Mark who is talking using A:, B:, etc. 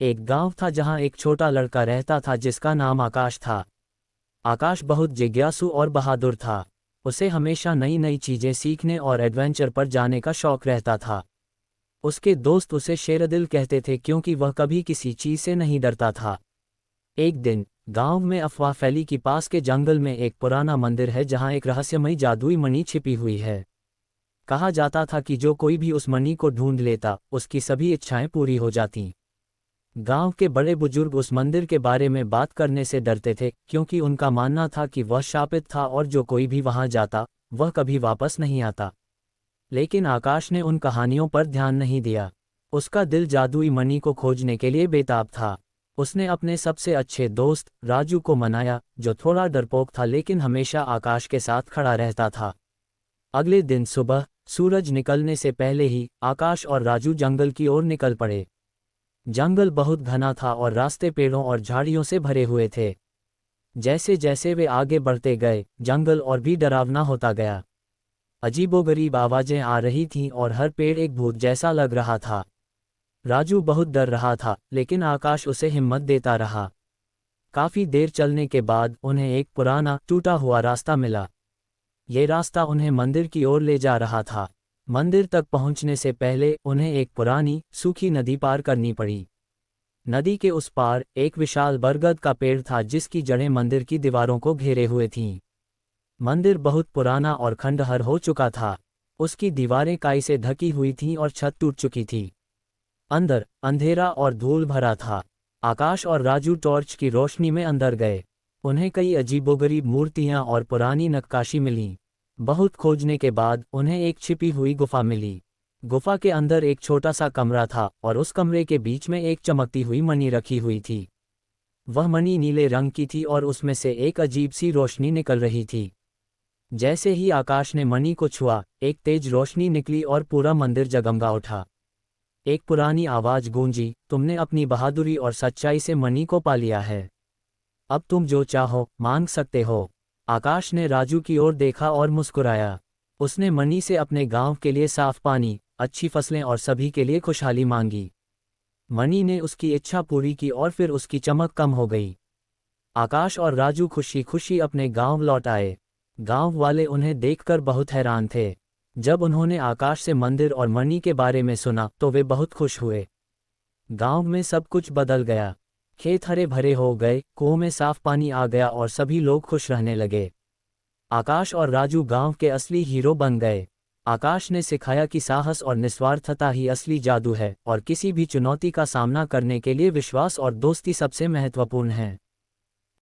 A: एक गांव था जहां एक छोटा लड़का रहता था जिसका नाम आकाश था। आकाश बहुत जिज्ञासु और बहादुर था। उसे हमेशा नई नई चीजें सीखने और एडवेंचर पर जाने का शौक रहता था। उसके दोस्त उसे शेरदिल कहते थे क्योंकि वह कभी किसी चीज से नहीं डरता था। एक दिन गांव में अफवाह फैली कि पास के जंगल में एक पुराना मंदिर है जहां एक रहस्यमयी जादुई मणि छिपी हुई है। कहा जाता था कि जो कोई भी उस मणि को ढूंढ लेता उसकी सभी इच्छाएं पूरी हो जातीं। गांव के बड़े बुजुर्ग उस मंदिर के बारे में बात करने से डरते थे क्योंकि उनका मानना था कि वह शापित था और जो कोई भी वहां जाता वह कभी वापस नहीं आता। लेकिन आकाश ने उन कहानियों पर ध्यान नहीं दिया। उसका दिल जादुई मणि को खोजने के लिए बेताब था। उसने अपने सबसे अच्छे दोस्त राजू को मनाया, जो थोड़ा डरपोक था लेकिन हमेशा आकाश के साथ खड़ा रहता था। अगले दिन सुबह सूरज निकलने से पहले ही आकाश और राजू जंगल की ओर निकल पड़े। जंगल बहुत घना था और रास्ते पेड़ों और झाड़ियों से भरे हुए थे। जैसे जैसे वे आगे बढ़ते गए जंगल और भी डरावना होता गया। अजीबोगरीब आवाजें आ रही थीं और हर पेड़ एक भूत जैसा लग रहा था। राजू बहुत डर रहा था लेकिन आकाश उसे हिम्मत देता रहा। काफी देर चलने के बाद उन्हें एक पुराना टूटा हुआ रास्ता मिला। ये रास्ता उन्हें मंदिर की ओर ले जा रहा था। मंदिर तक पहुंचने से पहले उन्हें एक पुरानी सूखी नदी पार करनी पड़ी। नदी के उस पार एक विशाल बरगद का पेड़ था जिसकी जड़ें मंदिर की दीवारों को घेरे हुए थीं। मंदिर बहुत पुराना और खंडहर हो चुका था। उसकी दीवारें काई से ढकी हुई थीं और छत टूट चुकी थी। अंदर अंधेरा और धूल भरा था। आकाश और राजू टॉर्च की रोशनी में अंदर गए। उन्हें कई अजीबोगरीब मूर्तियां और पुरानी नक्काशी मिलीं। बहुत खोजने के बाद उन्हें एक छिपी हुई गुफा मिली। गुफा के अंदर एक छोटा सा कमरा था और उस कमरे के बीच में एक चमकती हुई मणि रखी हुई थी। वह मणि नीले रंग की थी और उसमें से एक अजीब सी रोशनी निकल रही थी। जैसे ही आकाश ने मणि को छुआ एक तेज रोशनी निकली और पूरा मंदिर जगमगा उठा। एक पुरानी आवाज गूंजी, तुमने अपनी बहादुरी और सच्चाई से मणि को पा लिया है। अब तुम जो चाहो मांग सकते हो। आकाश ने राजू की ओर देखा और मुस्कुराया। उसने मणि से अपने गांव के लिए साफ पानी, अच्छी फसलें और सभी के लिए खुशहाली मांगी। मणि ने उसकी इच्छा पूरी की और फिर उसकी चमक कम हो गई। आकाश और राजू खुशी खुशी अपने गांव लौट आए। गांव वाले उन्हें देखकर बहुत हैरान थे। जब उन्होंने आकाश से मंदिर और मणि के बारे में सुना तो वे बहुत खुश हुए। गांव में सब कुछ बदल गया। खेत हरे भरे हो गए, कुओं में साफ पानी आ गया और सभी लोग खुश रहने लगे। आकाश और राजू गांव के असली हीरो बन गए। आकाश ने सिखाया कि साहस और निस्वार्थता ही असली जादू है और किसी भी चुनौती का सामना करने के लिए विश्वास और दोस्ती सबसे महत्वपूर्ण है।